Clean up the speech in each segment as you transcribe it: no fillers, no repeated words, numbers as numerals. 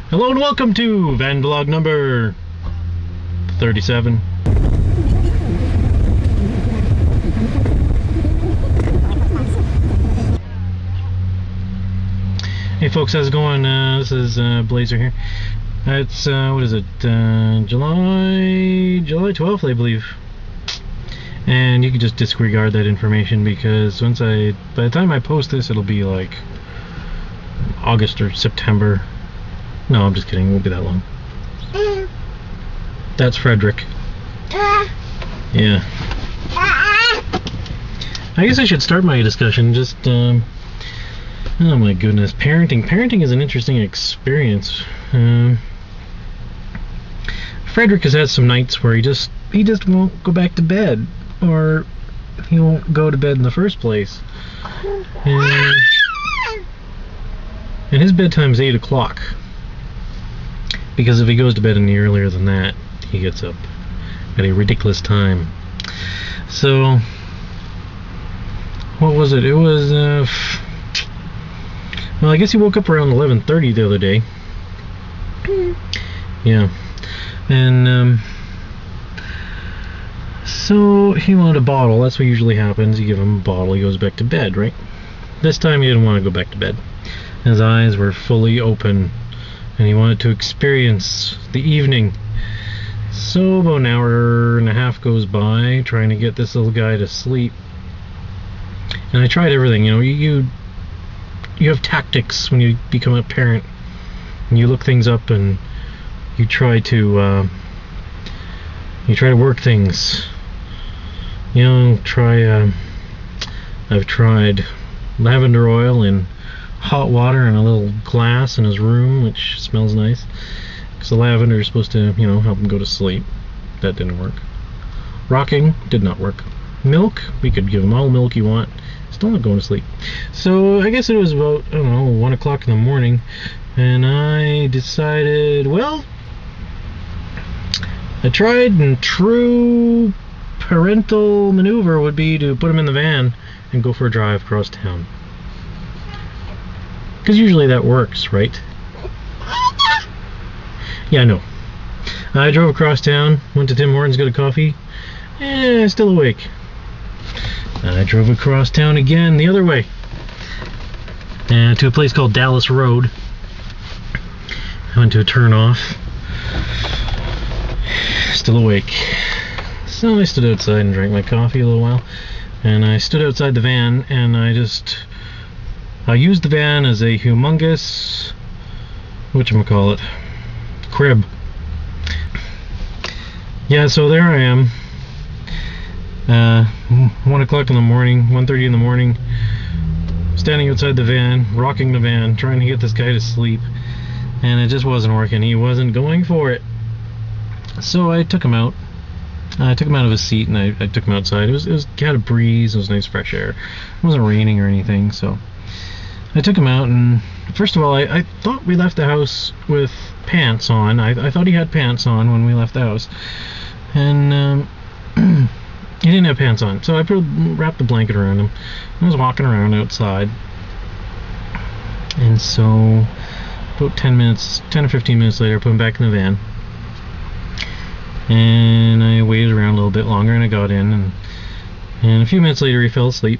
Hello and welcome to van vlog number 37. Hey folks, how's it going? This is Blazer here. It's what is it? July 12th, I believe. And you can just disregard that information because by the time I post this, it'll be like August or September. No, I'm just kidding. It won't be that long. That's Frederick. Yeah. I guess I should start my discussion. Just, oh my goodness, parenting. Parenting is an interesting experience. Frederick has had some nights where he just won't go back to bed, or he won't go to bed in the first place. And his bedtime's 8 o'clock. Because if he goes to bed any earlier than that, he gets up at a ridiculous time. So, what was it? It was, well, I guess he woke up around 11:30 the other day. Yeah. And, so he wanted a bottle. That's what usually happens. You give him a bottle, he goes back to bed, right? This time he didn't want to go back to bed. His eyes were fully open, and he wanted to experience the evening. So about an hour and a half goes by trying to get this little guy to sleep. And I tried everything. You know, you have tactics when you become a parent. And you look things up and you try to work things. You know, I've tried lavender oil and hot water in a little glass in his room, which smells nice, because the lavender is supposed to, you know, help him go to sleep. That didn't work. Rocking did not work. Milk, we could give him all the milk you want, still not going to sleep. So I guess it was about, I don't know, 1 o'clock in the morning, and I decided, well, a tried and true parental maneuver would be to put him in the van and go for a drive across town. Because usually that works, right? Yeah, I know. I drove across town, went to Tim Hortons, got a coffee, still awake. I drove across town again the other way, to a place called Dallas Road. I went to a turn-off, still awake. So I stood outside and drank my coffee a little while, and I stood outside the van, and I used the van as a humongous, whatchamacallit, crib. Yeah, so there I am. 1 o'clock in the morning, 1:30 in the morning, standing outside the van, rocking the van, trying to get this guy to sleep, and it just wasn't working. He wasn't going for it. So I took him out. I took him out of his seat, and I took him outside. It had a breeze, it was nice fresh air. It wasn't raining or anything, so I took him out, and first of all, I thought we left the house with pants on. I thought he had pants on when we left the house, and he didn't have pants on, so I wrapped the blanket around him. I was walking around outside, and so about 10 or 15 minutes later, I put him back in the van, and I waited around a little bit longer, and I got in, and a few minutes later he fell asleep.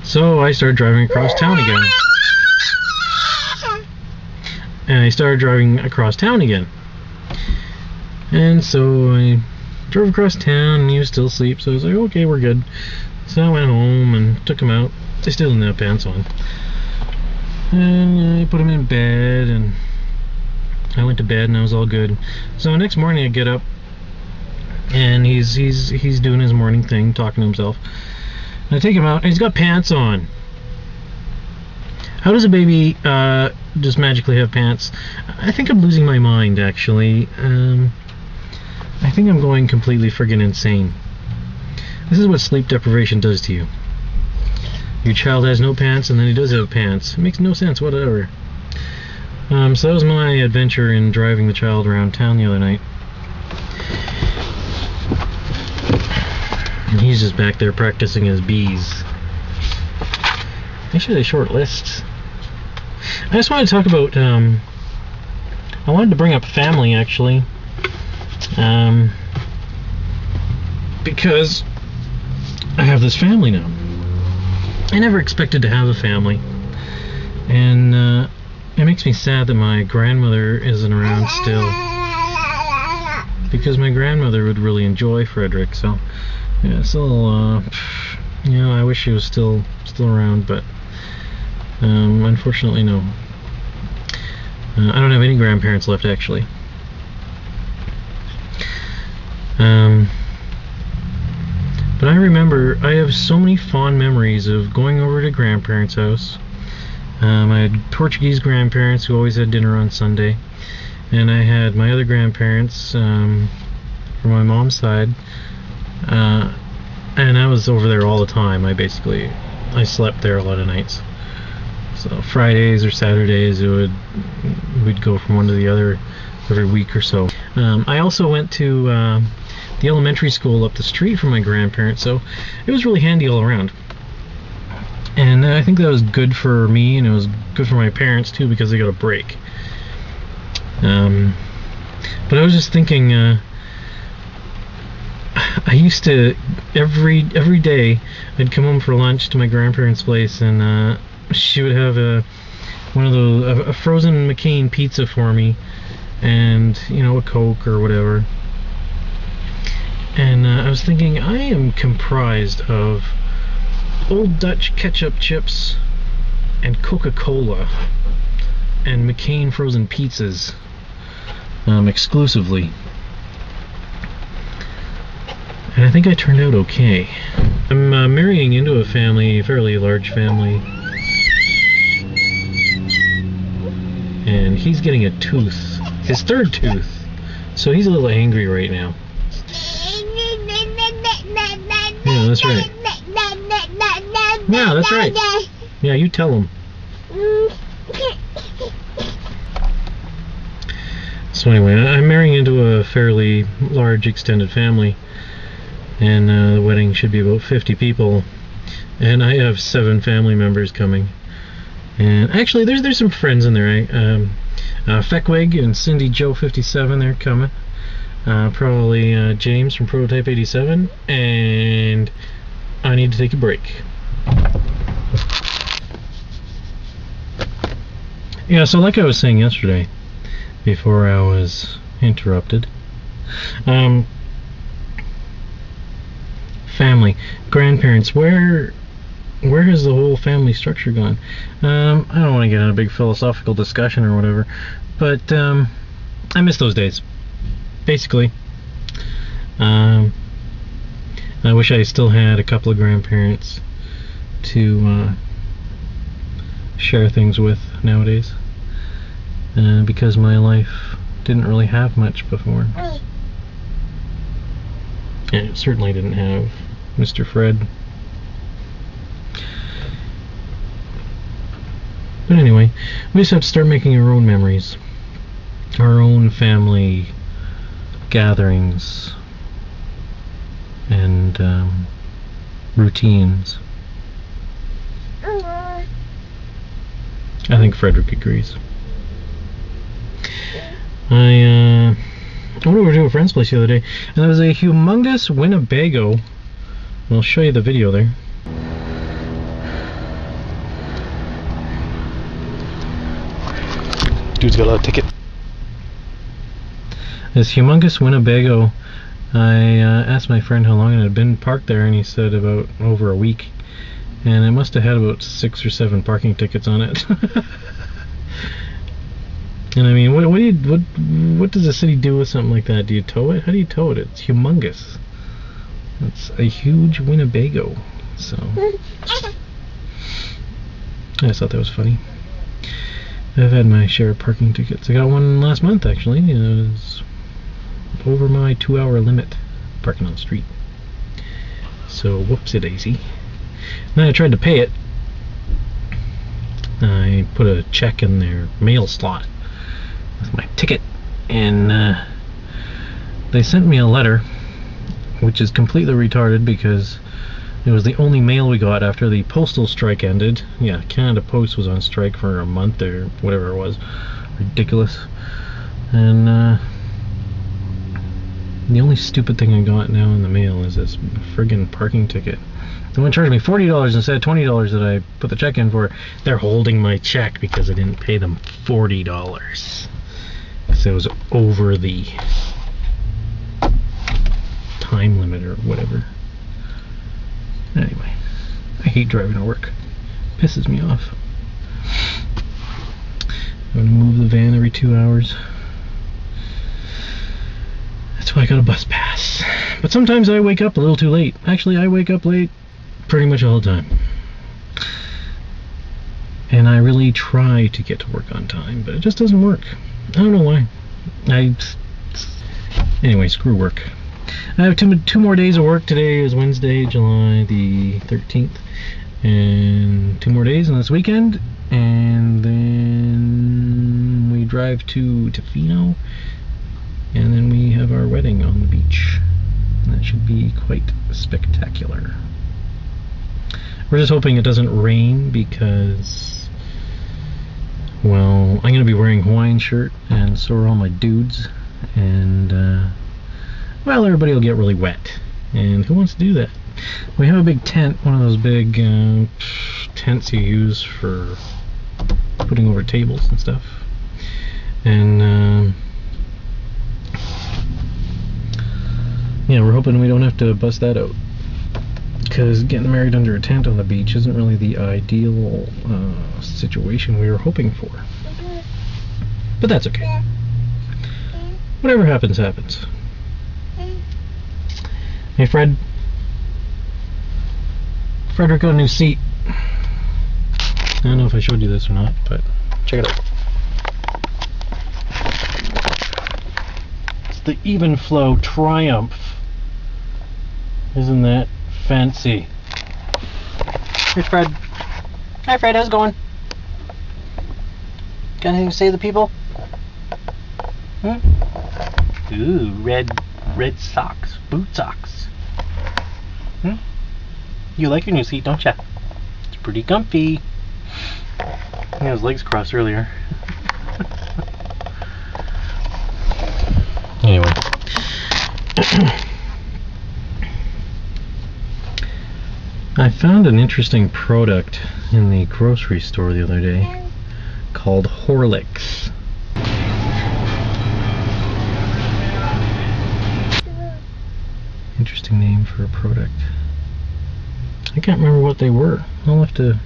So I started driving across town again. And so I drove across town, and he was still asleep, so I was like, okay, we're good. So I went home and took him out. I still didn't have pants on. And I put him in bed, and I went to bed, and I was all good. So the next morning I get up, and he's doing his morning thing, talking to himself. I take him out, and he's got pants on. How does a baby just magically have pants? I think I'm losing my mind, actually. I think I'm going completely friggin' insane. This is what sleep deprivation does to you. Your child has no pants, and then he does have pants. It makes no sense, whatever. So that was my adventure in driving the child around town the other night. And he's just back there practicing his bees. Actually, they short lists. I just want to talk about I wanted to bring up family, actually, because I have this family now. I never expected to have a family, and it makes me sad that my grandmother isn't around still, because my grandmother would really enjoy Frederick. So yeah, it's a little, you know, I wish she was still around, but unfortunately no. I don't have any grandparents left, actually. But I remember, I have so many fond memories of going over to grandparents' house. I had Portuguese grandparents who always had dinner on Sunday, and I had my other grandparents from my mom's side, and I was over there all the time. I slept there a lot of nights. So Fridays or Saturdays, we'd go from one to the other every week or so. I also went to the elementary school up the street from my grandparents, so it was really handy all around. And I think that was good for me, and it was good for my parents too, because they got a break. But I was just thinking, I used to every day I'd come home for lunch to my grandparents' place, and she would have a frozen McCain pizza for me, and you know, a Coke or whatever. And I was thinking, I am comprised of Old Dutch ketchup chips and Coca-Cola and McCain frozen pizzas, exclusively. And I think I turned out okay. I'm marrying into a fairly large family, and he's getting a tooth, his third tooth, so he's a little angry right now. Yeah, that's right. Yeah, that's right. Yeah, you tell him. So anyway, I'm marrying into a fairly large extended family, and the wedding should be about 50 people, and I have 7 family members coming. And actually, there's some friends in there. Feckwig and Cindy Joe 57, they're coming. Probably James from Prototype 87, and I need to take a break. Yeah, so like I was saying yesterday, before I was interrupted, family, grandparents, where has the whole family structure gone? I don't want to get in a big philosophical discussion or whatever, but I miss those days. Basically, I wish I still had a couple of grandparents to share things with nowadays, because my life didn't really have much before, and it certainly didn't have Mr. Fred. But anyway, we just have to start making our own memories, our own family gatherings and routines. I think Frederick agrees. I went over to a friend's place the other day, and there was a humongous Winnebago. I'll show you the video there. Dude's got a ticket. This humongous Winnebago. I asked my friend how long it had been parked there, and he said about over a week, and it must have had about 6 or 7 parking tickets on it. And I mean, what does the city do with something like that? Do you tow it? How do you tow it? It's humongous. It's a huge Winnebago. So I just thought that was funny. I've had my share of parking tickets. I got one last month, actually. It was over my 2-hour limit parking on the street. So whoopsie-daisy. Then I tried to pay it. I put a check in their mail slot with my ticket, and they sent me a letter, which is completely retarded because it was the only mail we got after the postal strike ended. Yeah, Canada Post was on strike for a month or whatever it was. Ridiculous. And the only stupid thing I got now in the mail is this friggin' parking ticket. They want to charge me $40 instead of $20 that I put the check in for. They're holding my check because I didn't pay them $40. Because it was over the time limit or whatever. Anyway, I hate driving to work. Pisses me off. I'm going to move the van every 2 hours. That's why I got a bus pass. But sometimes I wake up a little too late. Actually, I wake up late pretty much all the time. And I really try to get to work on time, but it just doesn't work. I don't know why. Anyway, screw work. I have two more days of work. Today is Wednesday, July the 13th. And 2 more days on this weekend. And then we drive to Tofino. And then we have our wedding on the beach. And that should be quite spectacular. We're just hoping it doesn't rain because, well, I'm going to be wearing a Hawaiian shirt and so are all my dudes. And, well, everybody will get really wet. And who wants to do that? We have a big tent, one of those big tents you use for putting over tables and stuff. And, yeah, we're hoping we don't have to bust that out, because getting married under a tent on the beach isn't really the ideal situation we were hoping for. But that's okay. Whatever happens, happens. Hey, Fred. Frederick got a new seat. I don't know if I showed you this or not, but check it out. It's the Even Flow Triumph. Isn't that fancy? Here's Fred. Hi Fred, how's it going? Got anything to say to the people? Ooh, red socks, boot socks. You like your new seat, don't ya? It's pretty comfy. He had his legs crossed earlier. Anyway. I found an interesting product in the grocery store the other day called Horlicks. Interesting name for a product. I can't remember what they were. I'll have to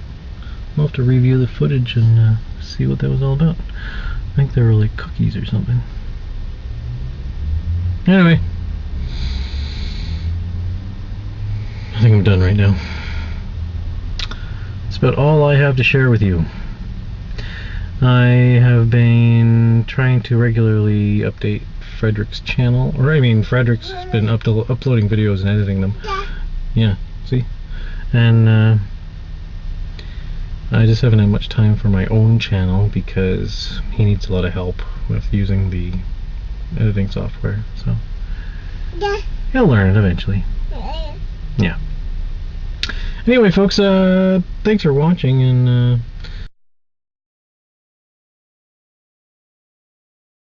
review the footage and see what that was all about. I think they were like cookies or something. Anyway, I think I'm done right now. That's about all I have to share with you. I have been trying to regularly update Frederick's channel, or I mean Frederick's been uploading videos and editing them. Yeah, see? And I just haven't had much time for my own channel because he needs a lot of help with using the editing software, so he'll learn it eventually. Yeah. Anyway, folks, thanks for watching, and